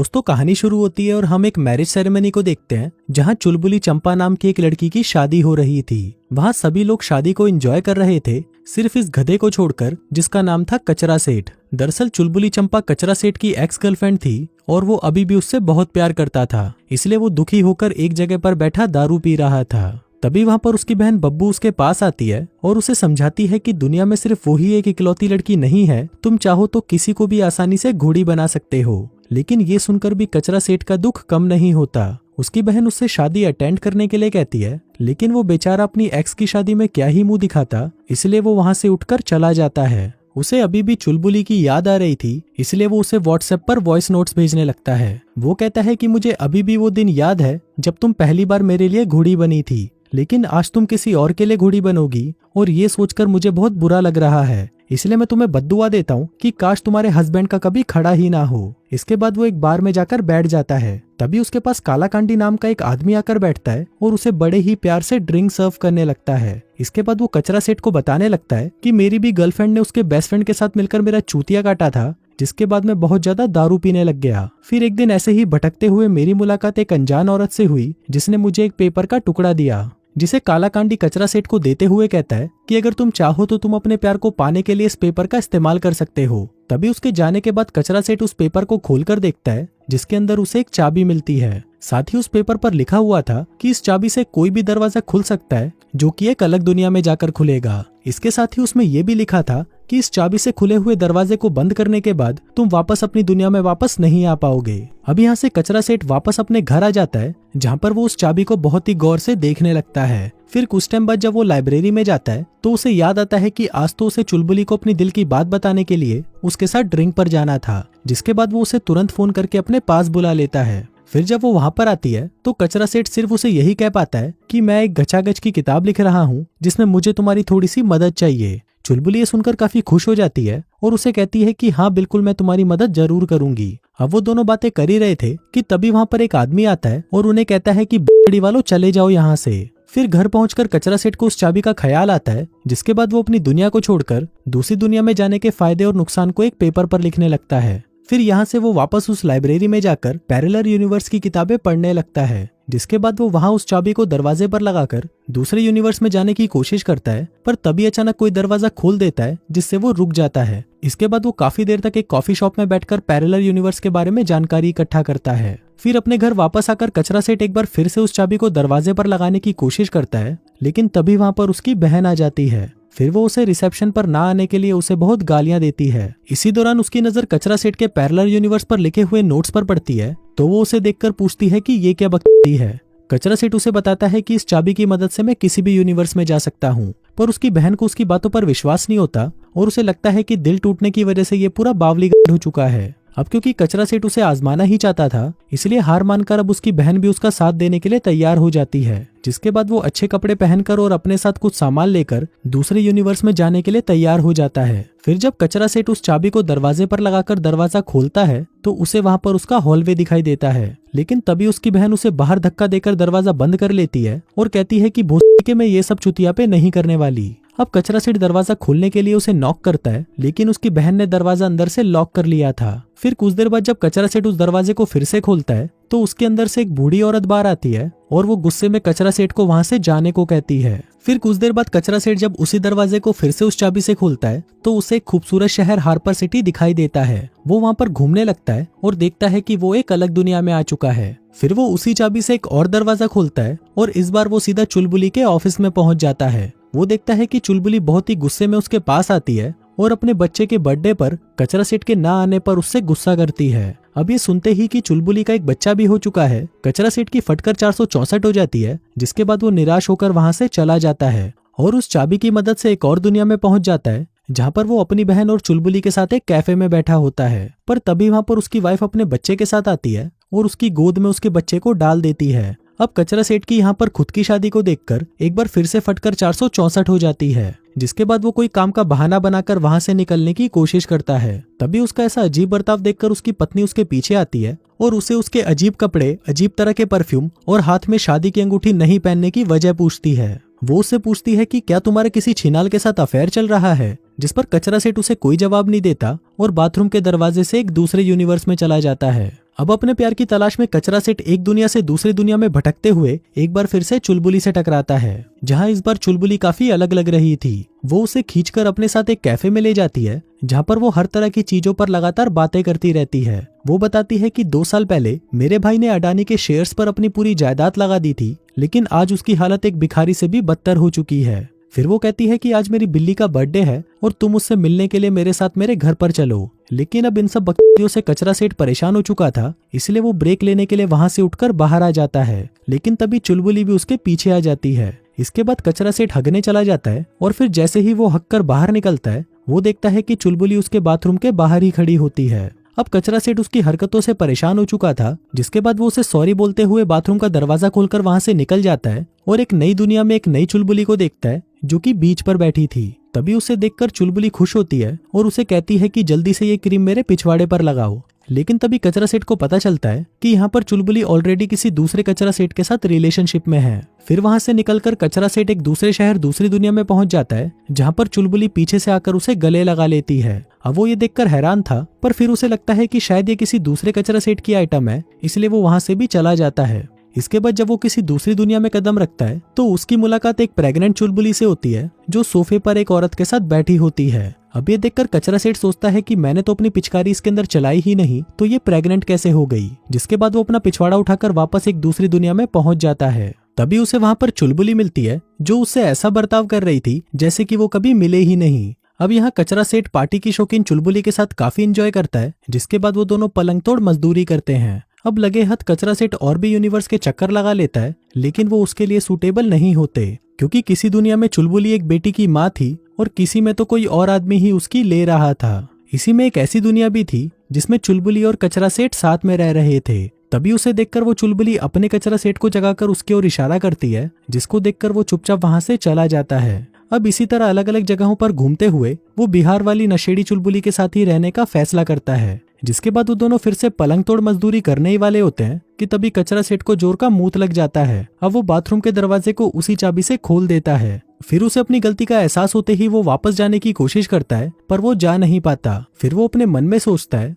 दोस्तों कहानी शुरू होती है और हम एक मैरिज सेरेमनी को देखते हैं जहां चुलबुली चंपा नाम की एक लड़की की शादी हो रही थी। वहां सभी लोग शादी को एंजॉय कर रहे थे, सिर्फ इस गधे को छोड़कर जिसका नाम था कचरा सेठ। दरअसल चुलबुली चंपा कचरा सेठ की एक्स गर्लफ्रेंड थी और वो अभी भी उससे बहुत प्यार करता था, इसलिए वो दुखी होकर एक जगह पर बैठा दारू पी रहा था। तभी वहां पर उसकी बहन बब्बू उसके पास आती है और उसे समझाती है कि दुनिया में सिर्फ वही एक इकलौती लड़की नहीं है, तुम चाहो तो किसी को भी आसानी से घोड़ी बना सकते हो। लेकिन ये सुनकर भी कचरा सेठ का दुख कम नहीं होता। उसकी बहन उससे शादी अटेंड करने के लिए कहती है, लेकिन वो बेचारा अपनी एक्स की शादी में क्या ही मुंह दिखाता, इसलिए वो वहां से उठकर चला जाता है। उसे अभी भी चुलबुली की याद आ रही थी, इसलिए वो उसे व्हाट्सएप पर वॉइस नोट्स भेजने लगता है। वो कहता है कि मुझे अभी भी वो दिन याद है जब तुम पहली बार मेरे लिए घोड़ी बनी थी, लेकिन आज तुम किसी और के लिए घोड़ी बनोगी और ये सोचकर मुझे बहुत बुरा लग रहा है, इसलिए मैं तुम्हें बद्दुआ देता हूँ कि काश तुम्हारे हस्बैंड का कभी खड़ा ही ना हो। इसके बाद वो एक बार में जाकर बैठ जाता है। तभी उसके पास काला कांडी नाम का एक आदमी आकर बैठता है और उसे बड़े ही प्यार से ड्रिंक सर्व करने लगता है। इसके बाद वो कचरा सेठ को बताने लगता है कि मेरी भी गर्लफ्रेंड ने उसके बेस्ट फ्रेंड के साथ मिलकर मेरा चूतिया काटा था, जिसके बाद मैं बहुत ज्यादा दारू पीने लग गया। फिर एक दिन ऐसे ही भटकते हुए मेरी मुलाकात एक अनजान औरत से हुई जिसने मुझे एक पेपर का टुकड़ा दिया, जिसे काला कांडी कचरा सेठ को देते हुए कहता है कि अगर तुम चाहो तो तुम अपने प्यार को पाने के लिए इस पेपर का इस्तेमाल कर सकते हो। तभी उसके जाने के बाद कचरा सेठ उस पेपर को खोलकर देखता है जिसके अंदर उसे एक चाबी मिलती है। साथ ही उस पेपर पर लिखा हुआ था कि इस चाबी से कोई भी दरवाजा खुल सकता है जो कि एक अलग दुनिया में जाकर खुलेगा। इसके साथ ही उसमें यह भी लिखा था कि इस चाबी से खुले हुए दरवाजे को बंद करने के बाद तुम वापस अपनी दुनिया में वापस नहीं आ पाओगे। अब यहाँ से कचरा सेठ वापस अपने घर आ जाता है, जहाँ पर वो उस चाबी को बहुत ही गौर से देखने लगता है। फिर कुछ टाइम बाद जब वो लाइब्रेरी में जाता है तो उसे याद आता है कि आज तो उसे चुलबुली को अपनी दिल की बात बताने के लिए उसके साथ ड्रिंक पर जाना था, जिसके बाद वो उसे तुरंत फोन करके अपने पास बुला लेता है। फिर जब वो वहां पर आती है तो कचरा सेठ सिर्फ उसे यही कह पाता है कि मैं एक गचागच की किताब लिख रहा हूँ जिसमें मुझे तुम्हारी थोड़ी सी मदद चाहिए। चुलबुली ये सुनकर काफी खुश हो जाती है और उसे कहती है कि हाँ बिल्कुल, मैं तुम्हारी मदद जरूर करूंगी। अब वो दोनों बातें कर ही रहे थे कि तभी वहां पर एक आदमी आता है और उन्हें कहता है कि बड़ी वालों चले जाओ यहाँ से। फिर घर पहुंचकर कचरा सेठ को उस चाबी का ख्याल आता है, जिसके बाद वो अपनी दुनिया को छोड़कर दूसरी दुनिया में जाने के फायदे और नुकसान को एक पेपर पर लिखने लगता है। फिर यहाँ से वो वापस उस लाइब्रेरी में जाकर पैरेलल यूनिवर्स की किताबें पढ़ने लगता है, जिसके बाद वो वहां उस चाबी को दरवाजे पर लगाकर दूसरे यूनिवर्स में जाने की कोशिश करता है, पर तभी अचानक कोई दरवाजा खोल देता है जिससे वो रुक जाता है। इसके बाद वो काफी देर तक एक कॉफी शॉप में बैठकर पैरेलल यूनिवर्स के बारे में जानकारी इकट्ठा करता है। फिर अपने घर वापस आकर कचरा सेठ एक बार फिर से उस चाबी को दरवाजे पर लगाने की कोशिश करता है, लेकिन तभी वहां पर उसकी बहन आ जाती है। फिर वो उसे रिसेप्शन पर ना आने के लिए उसे बहुत गालियां देती है। इसी दौरान उसकी नजर कचरा सेठ के पैरेलल यूनिवर्स पर लिखे हुए नोट्स पर पड़ती है, तो वो उसे देखकर पूछती है कि ये क्या बकवास है। कचरा सेठ उसे बताता है कि इस चाबी की मदद से मैं किसी भी यूनिवर्स में जा सकता हूँ, पर उसकी बहन को उसकी बातों पर विश्वास नहीं होता और उसे लगता है कि दिल टूटने की वजह से ये पूरा बावलीगढ़ हो चुका है। अब क्योंकि कचरा सेठ उसे आजमाना ही चाहता था, इसलिए हार मानकर अब उसकी बहन भी उसका साथ देने के लिए तैयार हो जाती है, जिसके बाद वो अच्छे कपड़े पहनकर और अपने साथ कुछ सामान लेकर दूसरे यूनिवर्स में जाने के लिए तैयार हो जाता है। फिर जब कचरा सेठ उस चाबी को दरवाजे पर लगाकर दरवाजा खोलता है तो उसे वहां पर उसका हॉलवे दिखाई देता है, लेकिन तभी उसकी बहन उसे बाहर धक्का देकर दरवाजा बंद कर लेती है और कहती है कि भोसड़ी के मैं ये सब चुतिया पे नहीं करने वाली। अब कचरा सेठ दरवाजा खोलने के लिए उसे नॉक करता है, लेकिन उसकी बहन ने दरवाजा अंदर से लॉक कर लिया था। फिर कुछ देर बाद जब कचरा सेठ उस दरवाजे को फिर से खोलता है तो उसके अंदर से एक बूढ़ी औरत बाहर आती है और वो गुस्से में कचरा सेठ को वहां से जाने को कहती है। फिर कुछ देर बाद कचरा सेठ जब उसी दरवाजे को फिर से उस चाबी से खोलता है तो उसे एक खूबसूरत शहर हार्पर सिटी दिखाई देता है। वो वहां पर घूमने लगता है और देखता है कि वो एक अलग दुनिया में आ चुका है। फिर वो उसी चाबी से एक और दरवाजा खोलता है और इस बार वो सीधा चुलबुली के ऑफिस में पहुंच जाता है। वो देखता है कि चुलबुली बहुत ही गुस्से में उसके पास आती है और अपने बच्चे के बर्थडे पर कचरा सेठ के ना आने पर उससे गुस्सा करती है। अब ये सुनते ही कि चुलबुली का एक बच्चा भी हो चुका है, कचरा सेठ की फटकर 464 हो जाती है, जिसके बाद वो निराश होकर वहां से चला जाता है और उस चाबी की मदद से एक और दुनिया में पहुंच जाता है, जहां पर वो अपनी बहन और चुलबुली के साथ एक कैफे में बैठा होता है। पर तभी वहां पर उसकी वाइफ अपने बच्चे के साथ आती है और उसकी गोद में उसके बच्चे को डाल देती है। अब कचरा सेठ की यहाँ पर खुद की शादी को देखकर एक बार फिर से फटकर 464 हो जाती है, जिसके बाद वो कोई काम का बहाना बनाकर वहां से निकलने की कोशिश करता है। तभी उसका ऐसा अजीब बर्ताव देखकर उसकी पत्नी उसके पीछे आती है और उसे उसके अजीब कपड़े, अजीब तरह के परफ्यूम और हाथ में शादी की अंगूठी नहीं पहनने की वजह पूछती है। वो उससे पूछती है कि क्या तुम्हारे किसी छिनाल के साथ अफेयर चल रहा है, जिस पर कचरा सेठ उसे कोई जवाब नहीं देता और बाथरूम के दरवाजे से एक दूसरे यूनिवर्स में चला जाता है। अब अपने प्यार की तलाश में कचरा सेठ एक दुनिया से दूसरी दुनिया में भटकते हुए एक बार फिर से चुलबुली से टकराता है, जहां इस बार चुलबुली काफी अलग लग रही थी। वो उसे खींचकर अपने साथ एक कैफे में ले जाती है, जहां पर वो हर तरह की चीजों पर लगातार बातें करती रहती है। वो बताती है कि 2 साल पहले मेरे भाई ने अडानी के शेयर्स पर अपनी पूरी जायदाद लगा दी थी, लेकिन आज उसकी हालत एक भिखारी से भी बदतर हो चुकी है। फिर वो कहती है कि आज मेरी बिल्ली का बर्थडे है और तुम उससे मिलने के लिए मेरे साथ मेरे घर पर चलो। लेकिन अब इन सब बकरियों से कचरा सेठ परेशान हो चुका था, इसलिए वो ब्रेक लेने के लिए वहां से उठकर बाहर आ जाता है, लेकिन तभी चुलबुली भी उसके पीछे आ जाती है। इसके बाद कचरा सेठ हगने चला जाता है और फिर जैसे ही वो हग कर बाहर निकलता है, वो देखता है कि चुलबुली उसके बाथरूम के बाहर ही खड़ी होती है। अब कचरा सेठ उसकी हरकतों से परेशान हो चुका था, जिसके बाद वो उसे सॉरी बोलते हुए बाथरूम का दरवाजा खोलकर वहां से निकल जाता है और एक नई दुनिया में एक नई चुलबुली को देखता है जो कि बीच पर बैठी थी। तभी उसे देखकर चुलबुली खुश होती है और उसे कहती है कि जल्दी से ये क्रीम मेरे पिछवाड़े पर लगाओ। लेकिन तभी कचरा सेठ को पता चलता है कि यहाँ पर चुलबुली ऑलरेडी किसी दूसरे कचरा सेठ के साथ रिलेशनशिप में है। फिर वहां से निकलकर कचरा सेठ एक दूसरे शहर दूसरी दुनिया में पहुंच जाता है, जहाँ पर चुलबुली पीछे से आकर उसे गले लगा लेती है। अब वो ये देखकर हैरान था, पर फिर उसे लगता है कि शायद ये किसी दूसरे कचरा सेठ की आइटम है, इसलिए वो वहां से भी चला जाता है। इसके बाद जब वो किसी दूसरी दुनिया में कदम रखता है तो उसकी मुलाकात एक प्रेग्नेंट चुलबुली से होती है, जो सोफे पर एक औरत के साथ बैठी होती है। अब ये देखकर कचरा सेठ सोचता है कि मैंने तो अपनी पिचकारी इसके अंदर चलाई ही नहीं, तो ये प्रेग्नेंट कैसे हो गई। जिसके बाद वो अपना पिछवाड़ा उठाकर वापस एक दूसरी दुनिया में पहुंच जाता है। तभी उसे वहां पर चुलबुली मिलती है, जो उससे ऐसा बर्ताव कर रही थी जैसे कि वो कभी मिले ही नहीं। अब यहाँ कचरा सेठ पार्टी की शौकीन चुलबुली के साथ काफी एंजॉय करता है, जिसके बाद वो दोनों पलंग तोड़ मजदूरी करते हैं। अब लगे हाथ कचरा सेठ और भी यूनिवर्स के चक्कर लगा लेता है, लेकिन वो उसके लिए सूटेबल नहीं होते, क्योंकि किसी दुनिया में चुलबुली एक बेटी की माँ थी और किसी में तो कोई और आदमी ही उसकी ले रहा था। इसी में एक ऐसी दुनिया भी थी जिसमें चुलबुली और कचरा सेठ साथ में रह रहे थे। तभी उसे देखकर वो चुलबुली अपने कचरा सेठ को जगाकर उसकी ओर इशारा करती है, जिसको देखकर वो चुपचाप वहां से चला जाता है। अब इसी तरह अलग अलग जगहों पर घूमते हुए वो बिहार वाली नशेड़ी चुलबुली के साथ ही रहने का फैसला करता है। जिसके बाद वो दोनों फिर से पलंग तोड़ मजदूरी करने ही वाले होते हैं कि तभी कचरा सेठ को जोर का मूत लग जाता है। अब वो बाथरूम के दरवाजे को उसी चाबी से खोल देता है। फिर उसे अपनी गलती का एहसास होते ही वो वापस जाने की कोशिश करता है, पर वो जा नहीं पाता। फिर वो अपने मन में सोचता है,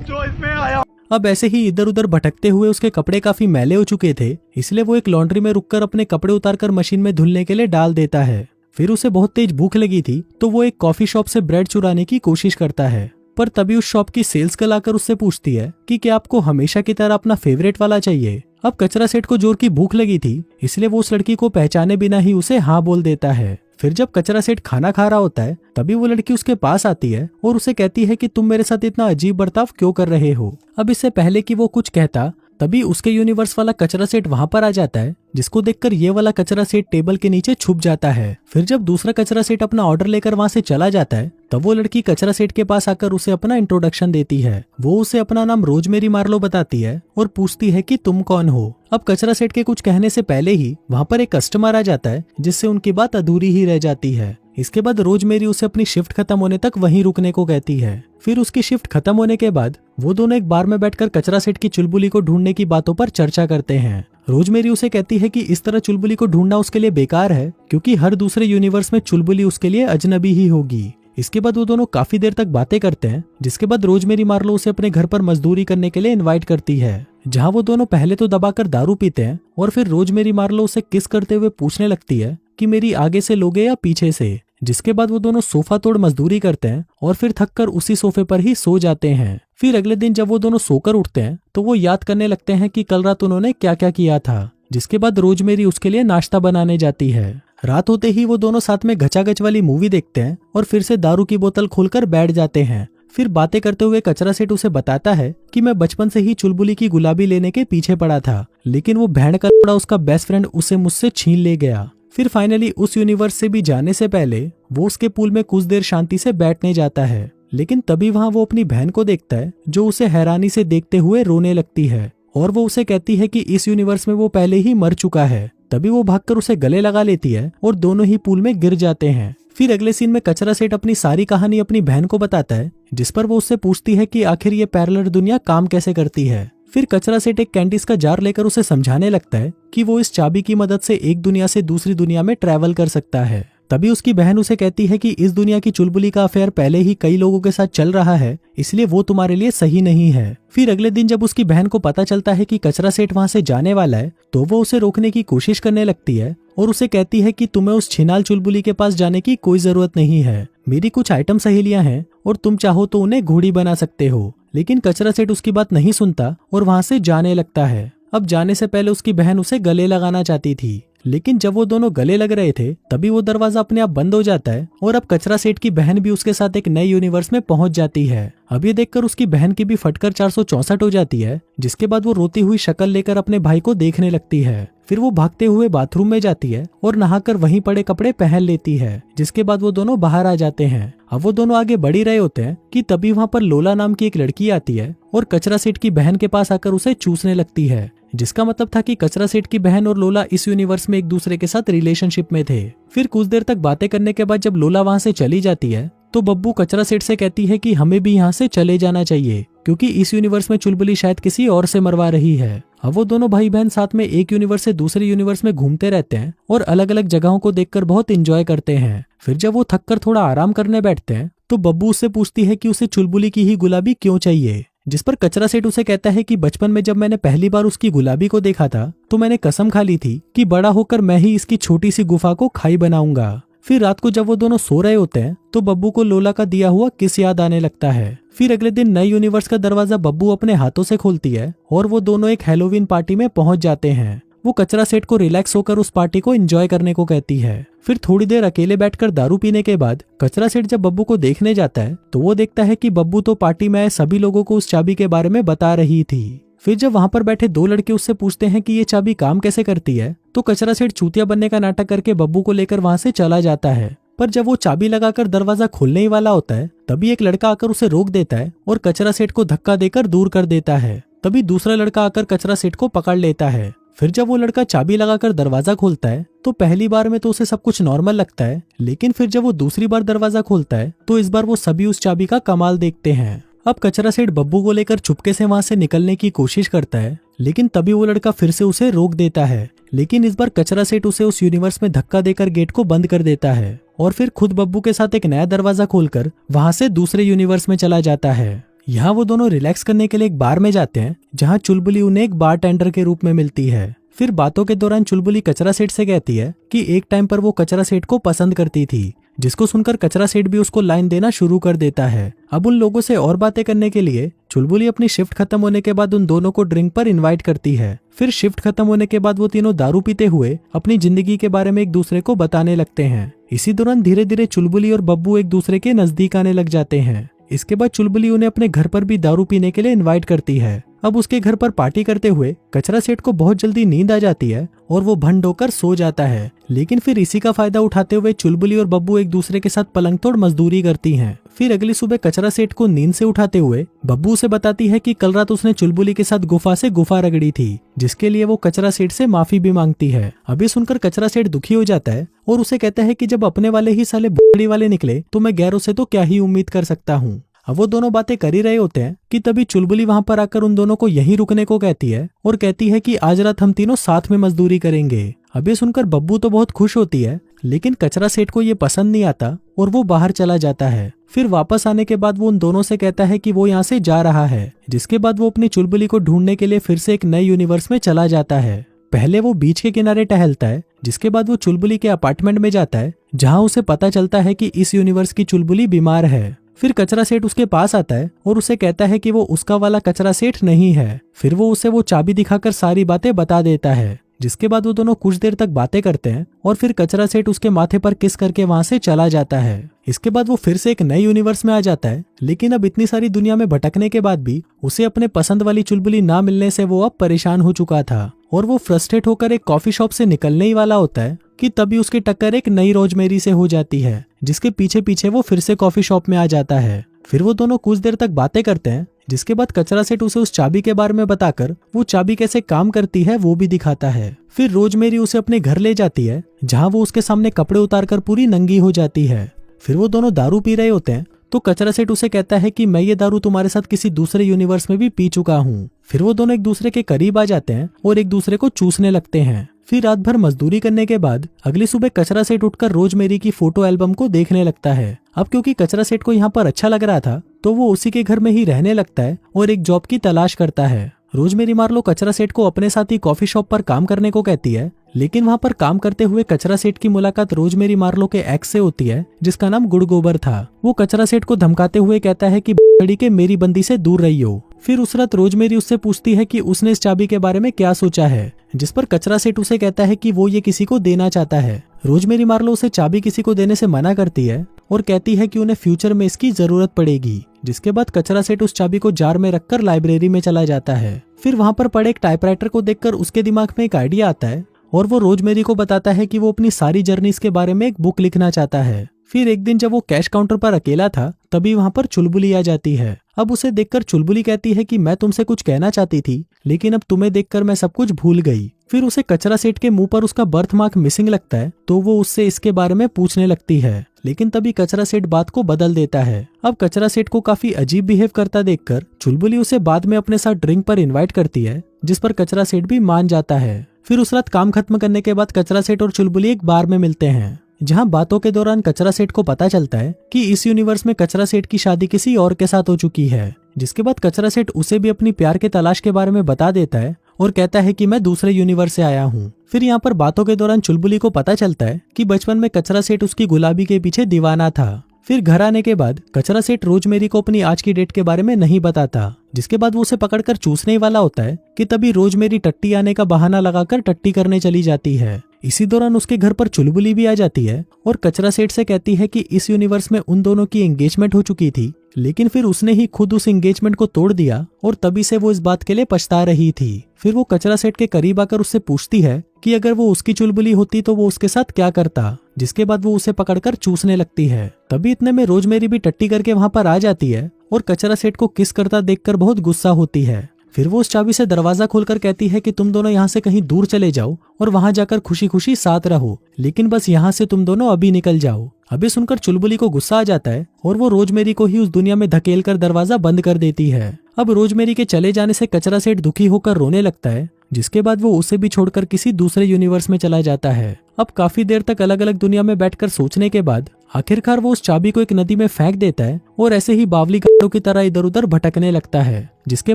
जो इसमें आया। अब ऐसे ही इधर उधर भटकते हुए उसके कपड़े काफी मैले हो चुके थे, इसलिए वो एक लॉन्ड्री में रुककर अपने कपड़े उतारकर मशीन में धुलने के लिए डाल देता है। फिर उसे बहुत तेज भूख लगी थी, तो वो एक कॉफी शॉप से ब्रेड चुराने की कोशिश करता है, पर तभी उस शॉप की सेल्स गर्ल आकर उससे पूछती है कि क्या आपको हमेशा की तरह अपना फेवरेट वाला चाहिए। अब कचरा सेठ को जोर की भूख लगी थी, इसलिए वो उस लड़की को पहचाने बिना ही उसे हाँ बोल देता है। फिर जब कचरा सेठ खाना खा रहा होता है, तभी वो लड़की उसके पास आती है और उसे कहती है कि तुम मेरे साथ इतना अजीब बर्ताव क्यों कर रहे हो। अब इससे पहले कि वो कुछ कहता, तभी उसके यूनिवर्स वाला कचरा सेठ वहां पर आ जाता है, जिसको देखकर ये वाला कचरा सेठ टेबल के नीचे छुप जाता है। फिर जब दूसरा कचरा सेठ अपना ऑर्डर लेकर वहां से चला जाता है, तब वो लड़की कचरा सेठ के पास आकर उसे अपना इंट्रोडक्शन देती है। वो उसे अपना नाम रोजमेरी मार्लो बताती है और पूछती है कि तुम कौन हो। अब कचरा सेठ के कुछ कहने से पहले ही वहां पर एक कस्टमर आ जाता है, जिससे उनकी बात अधूरी ही रह जाती है। इसके बाद रोजमेरी उसे अपनी शिफ्ट खत्म होने तक वहीं रुकने को कहती है। फिर उसकी शिफ्ट खत्म होने के बाद वो दोनों एक बार में बैठकर कचरा सेठ की चुलबुली को ढूंढने की बातों पर चर्चा करते हैं। रोजमेरी उसे कहती है कि इस तरह चुलबुली को ढूंढना उसके लिए बेकार है, क्योंकि हर दूसरे यूनिवर्स में चुलबुली उसके लिए अजनबी ही होगी। इसके बाद वो दोनों काफी देर तक बातें करते हैं, जिसके बाद रोजमेरी मार्लो उसे अपने घर पर मजदूरी करने के लिए इनवाइट करती है, जहां वो दोनों पहले तो दबाकर दारू पीते हैं और फिर रोजमेरी मार्लो उसे किस करते हुए पूछने लगती है कि मेरी आगे से लोगे या पीछे से। जिसके बाद वो दोनों सोफा तोड़ मजदूरी करते हैं और फिर थककर उसी सोफे पर ही सो जाते हैं। फिर अगले दिन जब वो दोनों सोकर उठते हैं तो वो याद करने लगते हैं कि कल रात उन्होंने क्या क्या किया था। जिसके बाद रोजमेरी उसके लिए नाश्ता बनाने जाती है। रात होते ही वो दोनों साथ में घचाघच वाली मूवी देखते हैं और फिर से दारू की बोतल खोलकर बैठ जाते हैं। फिर बातें करते हुए कचरा सेठ उसे बताता है कि मैं बचपन से ही चुलबुली की गुलाबी लेने के पीछे पड़ा था, लेकिन वो भैंड का टुकड़ा उसका बेस्ट फ्रेंड उसे मुझसे छीन ले गया। फिर फाइनली उस यूनिवर्स से भी जाने से पहले वो उसके पूल में कुछ देर शांति से बैठने जाता है, लेकिन तभी वहां वो अपनी बहन को देखता है, जो उसे हैरानी से देखते हुए रोने लगती है और वो उसे कहती है कि इस यूनिवर्स में वो पहले ही मर चुका है। तभी वो भागकर उसे गले लगा लेती है और दोनों ही पूल में गिर जाते हैं। फिर अगले सीन में कचरा सेठ अपनी सारी कहानी अपनी बहन को बताता है, जिस पर वो उससे पूछती है कि आखिर ये पैरेलल दुनिया काम कैसे करती है। फिर कचरा सेठ एक कैंडीज का जार लेकर उसे समझाने लगता है कि वो इस चाबी की मदद से एक दुनिया से दूसरी दुनिया में ट्रैवल कर सकता है। तभी उसकी बहन उसे कहती है कि इस दुनिया की चुलबुली का अफेयर पहले ही कई लोगों के साथ चल रहा है, इसलिए वो तुम्हारे लिए सही नहीं है। फिर अगले दिन जब उसकी बहन को पता चलता है कि कचरा सेठ वहां से जाने वाला है तो वो उसे रोकने की कोशिश करने लगती है और उसे कहती है कि तुम्हें उस छिनाल चुलबुली के पास जाने की कोई जरूरत नहीं है। मेरी कुछ आइटम सहेलियां हैं और तुम चाहो तो उन्हें घोड़ी बना सकते हो। लेकिन कचरा सेठ उसकी बात नहीं सुनता और वहां से जाने लगता है। अब जाने से पहले उसकी बहन उसे गले लगाना चाहती थी, लेकिन जब वो दोनों गले लग रहे थे तभी वो दरवाजा अपने आप बंद हो जाता है और अब कचरा सेठ की बहन भी उसके साथ एक नए यूनिवर्स में पहुंच जाती है। अब ये देखकर उसकी बहन की भी फटकर 464 हो जाती है, जिसके बाद वो रोती हुई शक्ल लेकर अपने भाई को देखने लगती है। फिर वो भागते हुए बाथरूम में जाती है और नहाकर वहीं पड़े कपड़े पहन लेती है, जिसके बाद वो दोनों बाहर आ जाते हैं। अब वो दोनों आगे बढ़ ही रहे होते हैं कि तभी वहाँ पर लोला नाम की एक लड़की आती है और कचरा सेठ की बहन के पास आकर उसे चूसने लगती है, जिसका मतलब था कि कचरा सेठ की बहन और लोला इस यूनिवर्स में एक दूसरे के साथ रिलेशनशिप में थे। फिर कुछ देर तक बातें करने के बाद जब लोला वहां से चली जाती है तो बब्बू कचरा सेठ से कहती है कि हमें भी यहाँ से चले जाना चाहिए, क्योंकि इस यूनिवर्स में चुलबुली शायद किसी और से मरवा रही है। अब वो दोनों भाई बहन साथ में एक यूनिवर्स से दूसरे यूनिवर्स में घूमते रहते हैं और अलग अलग जगहों को देखकर बहुत एंजॉय करते हैं। फिर जब वो थक कर थोड़ा आराम करने बैठते हैं तो बब्बू उससे पूछती है कि उसे चुलबुली की ही गुलाबी क्यों चाहिए, जिस पर कचरा सेठ उसे कहता है कि बचपन में जब मैंने पहली बार उसकी गुलाबी को देखा था तो मैंने कसम खा ली थी कि बड़ा होकर मैं ही इसकी छोटी सी गुफा को खाई बनाऊंगा। फिर रात को जब वो दोनों सो रहे होते हैं तो बब्बू को लोला का दिया हुआ किस याद आने लगता है। फिर अगले दिन नए यूनिवर्स का दरवाजा बब्बू अपने हाथों से खोलती है और वो दोनों एक हैलोवीन पार्टी में पहुंच जाते हैं। वो कचरा सेठ को रिलैक्स होकर उस पार्टी को एंजॉय करने को कहती है। फिर थोड़ी देर अकेले बैठकर दारू पीने के बाद कचरा सेठ जब बब्बू को देखने जाता है तो वो देखता है कि बब्बू तो पार्टी में आए सभी लोगों को उस चाबी के बारे में बता रही थी। फिर जब वहां पर बैठे दो लड़के उससे पूछते हैं कि ये चाबी काम कैसे करती है तो कचरा सेठ चूतिया बनने का नाटक करके बब्बू को लेकर वहां से चला जाता है। पर जब वो चाबी लगाकर दरवाजा खोलने ही वाला होता है तभी एक लड़का आकर उसे रोक देता है और कचरा सेठ को धक्का देकर दूर कर देता है। तभी दूसरा लड़का आकर कचरा सेठ को पकड़ लेता है। फिर जब वो लड़का चाबी लगाकर दरवाजा खोलता है तो पहली बार में तो उसे सब कुछ नॉर्मल लगता है, लेकिन फिर जब वो दूसरी बार दरवाजा खोलता है तो इस बार वो सभी उस चाबी का कमाल देखते हैं। अब कचरा सेठ बब्बू को लेकर चुपके से वहां से निकलने की कोशिश करता है, लेकिन तभी वो लड़का फिर से उसे रोक देता है। लेकिन इस बार कचरा सेठ उसे उस यूनिवर्स में धक्का देकर गेट को बंद कर देता है और फिर खुद बब्बू के साथ एक नया दरवाजा खोलकर वहां से दूसरे यूनिवर्स में चला जाता है। यहाँ वो दोनों रिलैक्स करने के लिए एक बार में जाते हैं जहाँ चुलबुली उन्हें एक बार टेंडर के रूप में मिलती है। फिर बातों के दौरान चुलबुली कचरा सेठ से कहती है कि एक टाइम पर वो कचरा सेठ को पसंद करती थी, जिसको सुनकर कचरा सेठ भी उसको लाइन देना शुरू कर देता है। अब उन लोगों से और बातें करने के लिए चुलबुली अपनी शिफ्ट खत्म होने के बाद उन दोनों को ड्रिंक पर इनवाइट करती है। फिर शिफ्ट खत्म होने के बाद वो तीनों दारू पीते हुए अपनी जिंदगी के बारे में एक दूसरे को बताने लगते हैं। इसी दौरान धीरे धीरे चुलबुली और बब्बू एक दूसरे के नजदीक आने लग जाते हैं। इसके बाद चुलबुली उन्हें अपने घर पर भी दारू पीने के लिए इनवाइट करती है। अब उसके घर पर पार्टी करते हुए कचरा सेठ को बहुत जल्दी नींद आ जाती है और वो भंड होकर सो जाता है। लेकिन फिर इसी का फायदा उठाते हुए चुलबुली और बब्बू एक दूसरे के साथ पलंग तोड़ मजदूरी करती हैं। फिर अगली सुबह कचरा सेठ को नींद से उठाते हुए बब्बू उसे बताती है कि कल रात उसने चुलबुली के साथ गुफा से गुफा रगड़ी थी, जिसके लिए वो कचरा सेठ से माफी भी मांगती है। अभी सुनकर कचरा सेठ दुखी हो जाता है और उसे कहता है कि जब अपने वाले ही साले बुड़ी वाले निकले तो मैं गैरों से तो क्या ही उम्मीद कर सकता हूँ। अब वो दोनों बातें कर ही रहे होते हैं कि तभी चुलबुली वहां पर आकर उन दोनों को यहीं रुकने को कहती है और कहती है कि आज रात हम तीनों साथ में मजदूरी करेंगे। अब ये सुनकर बब्बू तो बहुत खुश होती है, लेकिन कचरा सेठ को ये पसंद नहीं आता और वो बाहर चला जाता है। फिर वापस आने के बाद वो उन दोनों से कहता है कि वो यहाँ से जा रहा है, जिसके बाद वो अपनी चुलबुली को ढूंढने के लिए फिर से एक नए यूनिवर्स में चला जाता है। पहले वो बीच के किनारे टहलता है, जिसके बाद वो चुलबुली के अपार्टमेंट में जाता है, जहाँ उसे पता चलता है कि इस यूनिवर्स की चुलबुली बीमार है। फिर कचरा सेठ उसके पास आता है और उसे कहता है कि वो उसका वाला कचरा सेठ नहीं है। फिर वो उसे वो चाबी दिखाकर सारी बातें बता देता है, जिसके बाद वो दोनों कुछ देर तक बातें करते हैं और फिर कचरा सेठ उसके माथे पर किस करके वहां से चला जाता है। इसके बाद वो फिर से एक नए यूनिवर्स में आ जाता है, लेकिन अब इतनी सारी दुनिया में भटकने के बाद भी उसे अपने पसंद वाली चुलबुली ना मिलने से वो अब परेशान हो चुका था और वो फ्रस्ट्रेट होकर एक कॉफी शॉप से निकलने ही वाला होता है कि तभी उसकी टक्कर एक नई रोजमेरी से हो जाती है, जिसके पीछे पीछे वो फिर से कॉफी शॉप में आ जाता है। फिर वो दोनों कुछ देर तक बातें करते हैं, जिसके बाद कचरा सेठ उसे उस चाबी के बारे में बताकर वो चाबी कैसे काम करती है वो भी दिखाता है। फिर रोजमेरी उसे अपने घर ले जाती है, जहाँ वो उसके सामने कपड़े उतारकर पूरी नंगी हो जाती है। फिर वो दोनों दारू पी रहे होते हैं तो कचरा सेठ उसे कहता है कि मैं ये दारू तुम्हारे साथ किसी दूसरे यूनिवर्स में भी पी चुका हूँ। फिर वो दोनों एक दूसरे के करीब आ जाते हैं और एक दूसरे को चूसने लगते हैं। फिर रात भर मजदूरी करने के बाद अगली सुबह कचरा सेठ उठकर रोजमेरी की फोटो एल्बम को देखने लगता है। अब क्योंकि कचरा सेठ को यहाँ पर अच्छा लग रहा था तो वो उसी के घर में ही रहने लगता है और एक जॉब की तलाश करता है। रोजमेरी मार्लो कचरा सेठ को अपने साथ ही कॉफी शॉप पर काम करने को कहती है, लेकिन वहाँ पर काम करते हुए कचरा सेठ की मुलाकात रोजमेरी मार्लो के एक्स से होती है जिसका नाम गुड़गोबर था। वो कचरा सेठ को धमकाते हुए कहता है कि बड़ी के मेरी बंदी से दूर रहियो। फिर उस रात रोजमेरी उससे पूछती है कि उसने इस चाबी के बारे में क्या सोचा है, जिस पर कचरा सेठ उसे कहता है कि वो ये किसी को देना चाहता है। रोजमेरी मार्लो उसे चाबी किसी को देने से मना करती है और कहती है कि उन्हें फ्यूचर में इसकी जरूरत पड़ेगी। जिसके बाद कचरा सेठ उस चाबी को जार में रखकर लाइब्रेरी में चला जाता है। फिर वहाँ पर पड़े एक टाइपराइटर को देखकर उसके दिमाग में एक आइडिया आता है और वो रोजमेरी को बताता है कि वो अपनी सारी जर्नीज के बारे में एक बुक लिखना चाहता है। फिर एक दिन जब वो कैश काउंटर पर अकेला था तभी वहाँ पर चुलबुली आ जाती है। अब उसे देखकर चुलबुली कहती है कि मैं तुमसे कुछ कहना चाहती थी लेकिन अब तुम्हें देखकर मैं सब कुछ भूल गई। फिर उसे कचरा सेठ के मुंह पर उसका बर्थ मार्क मिसिंग लगता है तो वो उससे इसके बारे में पूछने लगती है, लेकिन तभी कचरा सेठ बात को बदल देता है। अब कचरा सेठ को काफी अजीब बिहेव करता देखकर चुलबुली उसे बाद में अपने साथ ड्रिंक पर इनवाइट करती है, जिस पर कचरा सेठ भी मान जाता है। फिर उस रात काम खत्म करने के बाद कचरा सेठ और चुलबुली एक बार में मिलते हैं, जहां बातों के दौरान कचरा सेठ को पता चलता है कि इस यूनिवर्स में कचरा सेठ की शादी किसी और के साथ हो चुकी है। जिसके बाद कचरा सेठ उसे भी अपनी प्यार के तलाश के बारे में बता देता है और कहता है कि मैं दूसरे यूनिवर्स से आया हूँ। फिर यहाँ पर बातों के दौरान चुलबुली को पता चलता है कि बचपन में कचरा सेठ उसकी गुलाबी के पीछे दीवाना था। फिर घर आने के बाद कचरा सेठ रोजमेरी को अपनी आज की डेट के बारे में नहीं बताता, जिसके बाद वो उसे पकड़कर चूसने वाला होता है कि तभी रोजमेरी टट्टी आने का बहाना लगाकर टट्टी करने चली जाती है। इसी दौरान उसके घर पर चुलबुली भी आ जाती है और कचरा सेठ से कहती है कि इस यूनिवर्स में उन दोनों की एंगेजमेंट हो चुकी थी, लेकिन फिर उसने ही खुद उस एंगेजमेंट को तोड़ दिया और तभी से वो इस बात के लिए पछता रही थी। फिर वो कचरा सेठ के करीब आकर उससे पूछती है कि अगर वो उसकी चुलबुली होती तो वो उसके साथ क्या करता, जिसके बाद वो उसे पकड़कर चूसने लगती है। तभी इतने में रोजमेरी भी टट्टी करके वहां पर आ जाती है और कचरा सेठ को किस करता देखकर बहुत गुस्सा होती है। फिर वो उस चाबी से दरवाजा खोलकर कहती है कि तुम दोनों यहाँ से कहीं दूर चले जाओ और वहां जाकर खुशी खुशी साथ रहो, लेकिन बस यहाँ से तुम दोनों अभी निकल जाओ। अभी सुनकर चुलबुली को गुस्सा आ जाता है और वो रोजमेरी को ही उस दुनिया में धकेलकर दरवाजा बंद कर देती है। अब रोजमेरी के चले जाने से कचरा सेठ दुखी होकर रोने लगता है, जिसके बाद वो उसे भी छोड़कर किसी दूसरे यूनिवर्स में चला जाता है। अब काफी देर तक अलग अलग दुनिया में बैठकर सोचने के बाद आखिरकार वो उस चाबी को एक नदी में फेंक देता है और ऐसे ही बावली गधों की तरह इधर उधर भटकने लगता है। जिसके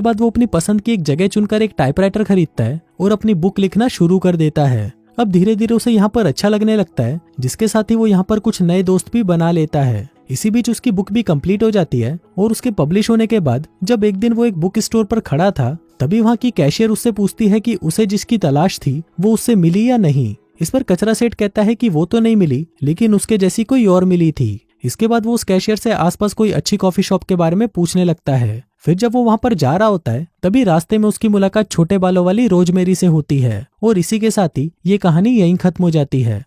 बाद वो अपनी पसंद की एक जगह चुनकर एक टाइपराइटर खरीदता है और अपनी बुक लिखना शुरू कर देता है। अब धीरे धीरे उसे यहाँ पर अच्छा लगने लगता है, जिसके साथ ही वो यहाँ पर कुछ नए दोस्त भी बना लेता है। इसी बीच उसकी बुक भी कंप्लीट हो जाती है और उसके पब्लिश होने के बाद जब एक दिन वो एक बुक स्टोर पर खड़ा था तभी वहाँ की कैशियर उससे पूछती है कि उसे जिसकी तलाश थी वो उससे मिली या नहीं। इस पर कचरा सेठ कहता है कि वो तो नहीं मिली, लेकिन उसके जैसी कोई और मिली थी। इसके बाद वो उस कैशियर से आसपास कोई अच्छी कॉफी शॉप के बारे में पूछने लगता है। फिर जब वो वहाँ पर जा रहा होता है तभी रास्ते में उसकी मुलाकात छोटे बालों वाली रोजमेरी से होती है और इसी के साथ ही ये कहानी यहीं खत्म हो जाती है।